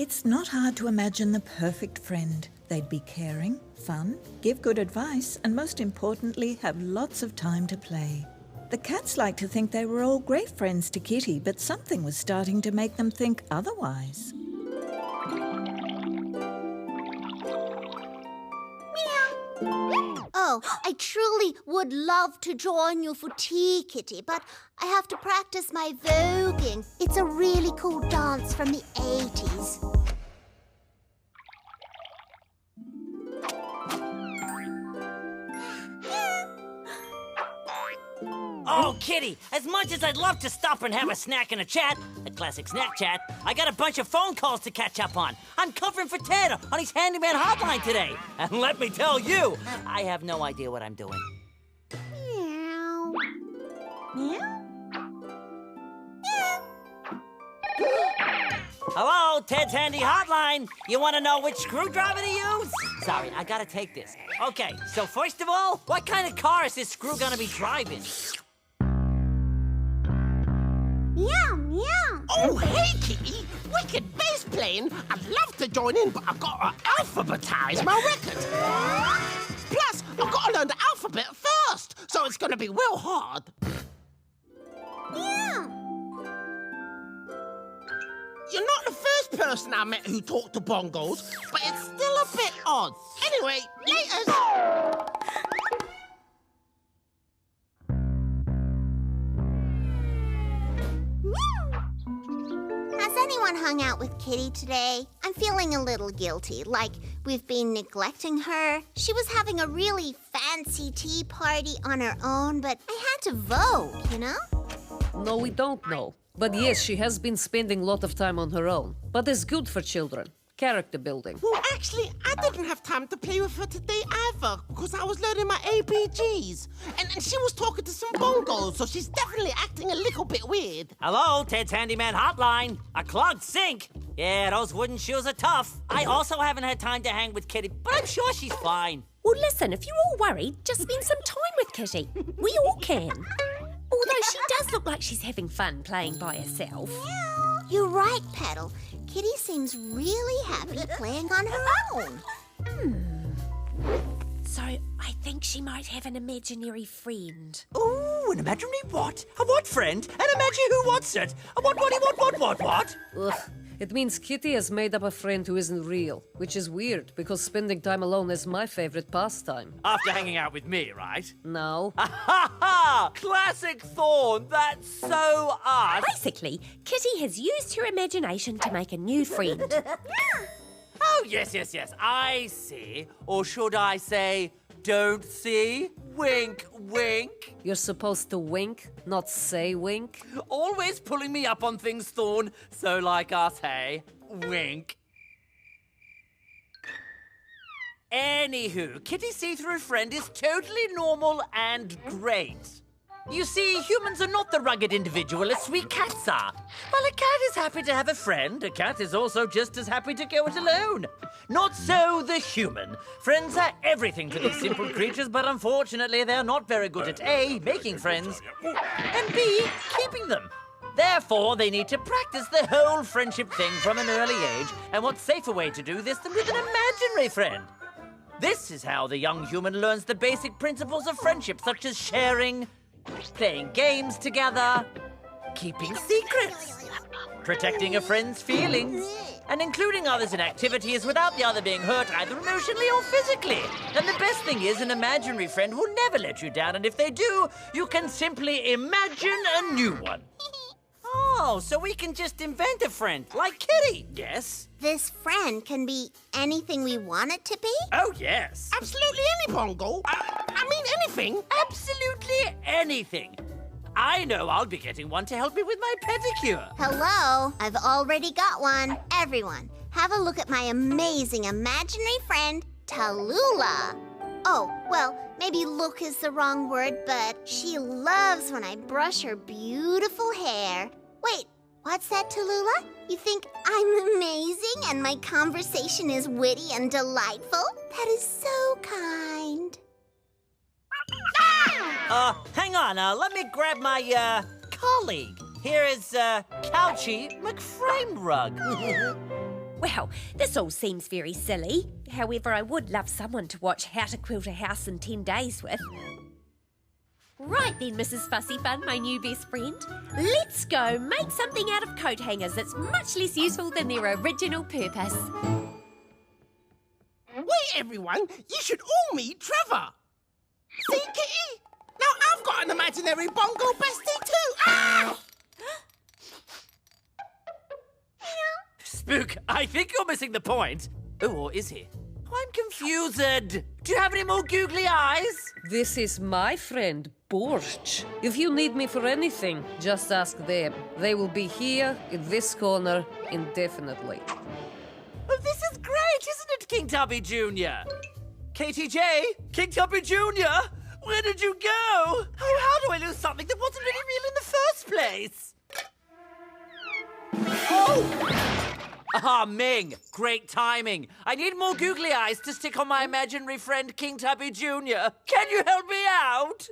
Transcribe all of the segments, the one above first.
It's not hard to imagine the perfect friend. They'd be caring, fun, give good advice, and most importantly, have lots of time to play. The cats like to think they were all great friends to Kitty, but something was starting to make them think otherwise. Oh, I truly would love to join you for tea, Kitty, but I have to practice my voguing. It's a really cool dance from the 80s. Oh, Kitty, as much as I'd love to stop and have a snack and a chat, a classic snack chat, I got a bunch of phone calls to catch up on. I'm covering for Ted on his handyman hotline today. And let me tell you, I have no idea what I'm doing. Meow. Meow? Hello, Ted's handy hotline. You want to know which screwdriver to use? Sorry, I gotta take this. Okay, so first of all, what kind of car is this screw gonna be driving? Meow, meow. Oh, hey, Kitty! Wicked bass playing. I'd love to join in, but I've got to alphabetize my record. Plus, I've got to learn the alphabet first, so it's going to be real hard. Meow. You're not the first person I met who talked to bongos, but it's still a bit odd. Anyway, laters. Has anyone hung out with Kitty today? I'm feeling a little guilty, like we've been neglecting her. She was having a really fancy tea party on her own, but I had to vote, you know? No, we don't know. But yes, she has been spending a lot of time on her own. But it's good for children. Character building. Well, actually, I didn't have time to play with her today either, because I was learning my ABGs. And she was talking to some bongos, so she's definitely acting a little bit weird. Hello, Ted's handyman hotline. A clogged sink. Yeah, those wooden shoes are tough. I also haven't had time to hang with Kitty, but I'm sure she's fine. Well, listen, if you're all worried, just spend some time with Kitty. We all can. Although she does look like she's having fun playing by herself. You're right, Petal. Kitty seems really happy playing on her own. So I think she might have an imaginary friend. Ooh, an imaginary what? A what friend? And imagine who wants it? A what? Ugh. It means Kitty has made up a friend who isn't real, which is weird, because spending time alone is my favorite pastime. After hanging out with me, right? No. Ha ha! Classic Thorn, that's so us. Basically, Kitty has used her imagination to make a new friend. Oh, yes, I see. Or should I say, don't see? Wink, wink. You're supposed to wink, not say wink. Always pulling me up on things, Thorn. So like us, hey? Wink. Anywho, Kitty's see-through friend is totally normal and great. You see, humans are not the rugged individualists we cats are. While a cat is happy to have a friend, a cat is also just as happy to go it alone. Not so the human. Friends are everything to these simple creatures, but unfortunately they're not very good at A, making friends, and B, keeping them. Therefore, they need to practice the whole friendship thing from an early age, and what safer way to do this than with an imaginary friend? This is how the young human learns the basic principles of friendship, such as sharing, playing games together, keeping secrets, protecting a friend's feelings, and including others in activities without the other being hurt either emotionally or physically. And the best thing is, an imaginary friend will never let you down, and if they do, you can simply imagine a new one. Oh, so we can just invent a friend, like Kitty, yes? This friend can be anything we want it to be? Oh, yes. Absolutely any bongo. I mean anything. Absolutely anything. I know I'll be getting one to help me with my pedicure. Hello, I've already got one. Everyone, have a look at my amazing imaginary friend, Tallulah. Oh, well, maybe look is the wrong word, but she loves when I brush her beautiful hair. Wait, what's that, Tallulah? You think I'm amazing and my conversation is witty and delightful? That is so kind. Hang on, let me grab my, colleague. Here is, Couchy McFrame Rug. Well, this all seems very silly. However, I would love someone to watch How to Quilt a House in 10 Days with. Right then, Mrs. Fussy Fun, my new best friend. Let's go make something out of coat hangers that's much less useful than their original purpose. Wait, everyone, you should all meet Trevor. See, Kitty? Now I've got an imaginary bongo bestie too. Ah! Spook, I think you're missing the point. Oh, or is he? I'm confused. Do you have any more googly eyes? This is my friend, Borscht. If you need me for anything, just ask them. They will be here, in this corner, indefinitely. Oh, this is great, isn't it, King Tubby Jr.? KTJ? King Tubby Jr.? Where did you go? Oh, how do I lose something that wasn't really real in the first place? Oh! Ah, Ming, great timing. I need more googly eyes to stick on my imaginary friend, King Tubby Jr. Can you help me out?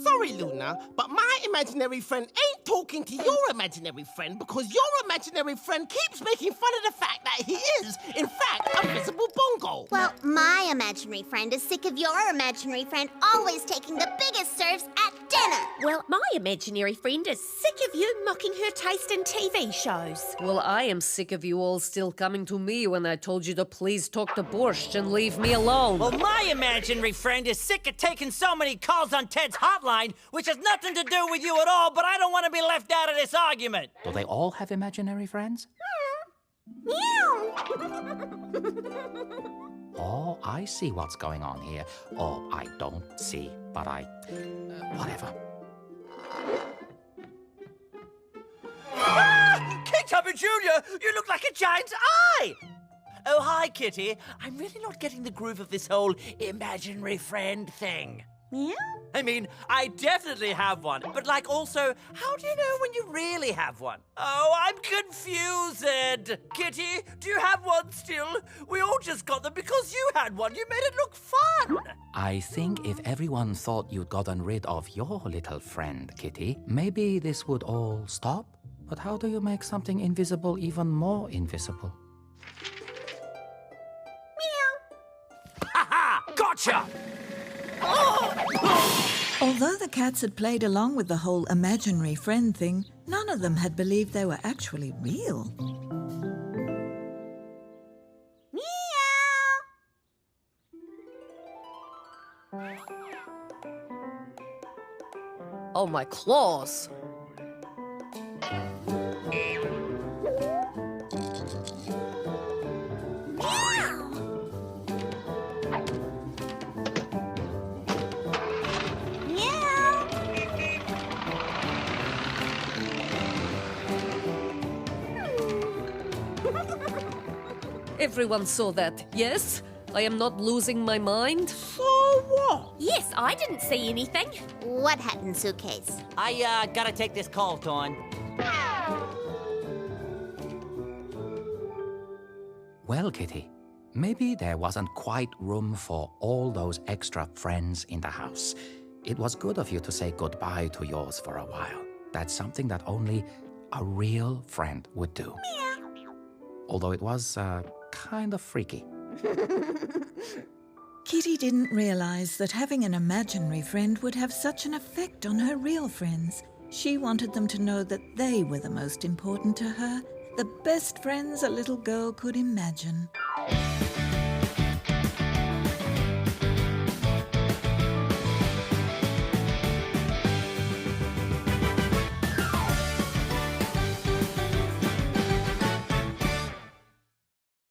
Sorry, Luna, but my imaginary friend ain't talking to your imaginary friend because your imaginary friend keeps making fun of the fact that he is, in fact, a visible bongo. Well, my imaginary friend is sick of your imaginary friend always taking the biggest serves at dinner. Well, my imaginary friend is sick of you mocking her taste in TV shows. Well, I am sick of you all still coming to me when I told you to please talk to Borscht and leave me alone. Well, my imaginary friend is sick of taking so many calls on Ted's hotline, which has nothing to do with you at all, but I don't want to be left out of this argument. Do they all have imaginary friends? Oh, I see what's going on here. Oh, I don't see, but whatever. Ah! King Tubby Jr., you look like a giant's eye! Oh, hi, Kitty. I'm really not getting the groove of this whole imaginary friend thing. Yeah? I mean, I definitely have one, but also, how do you know when you really have one? Oh, I'm confused. Kitty, do you have one still? We all just got them because you had one. You made it look fun. I think if everyone thought you'd gotten rid of your little friend, Kitty, maybe this would all stop. But how do you make something invisible even more invisible? Ha-ha! Gotcha! Although the cats had played along with the whole imaginary friend thing, none of them had believed they were actually real. Oh, my claws. Everyone saw that, yes? I am not losing my mind? So what? Yes, I didn't see anything. What happened, Suitcase? I gotta take this call, Dawn. Well, Kitty, maybe there wasn't quite room for all those extra friends in the house. It was good of you to say goodbye to yours for a while. That's something that only a real friend would do. although it was kind of freaky. Kitty didn't realize that having an imaginary friend would have such an effect on her real friends. She wanted them to know that they were the most important to her, the best friends a little girl could imagine.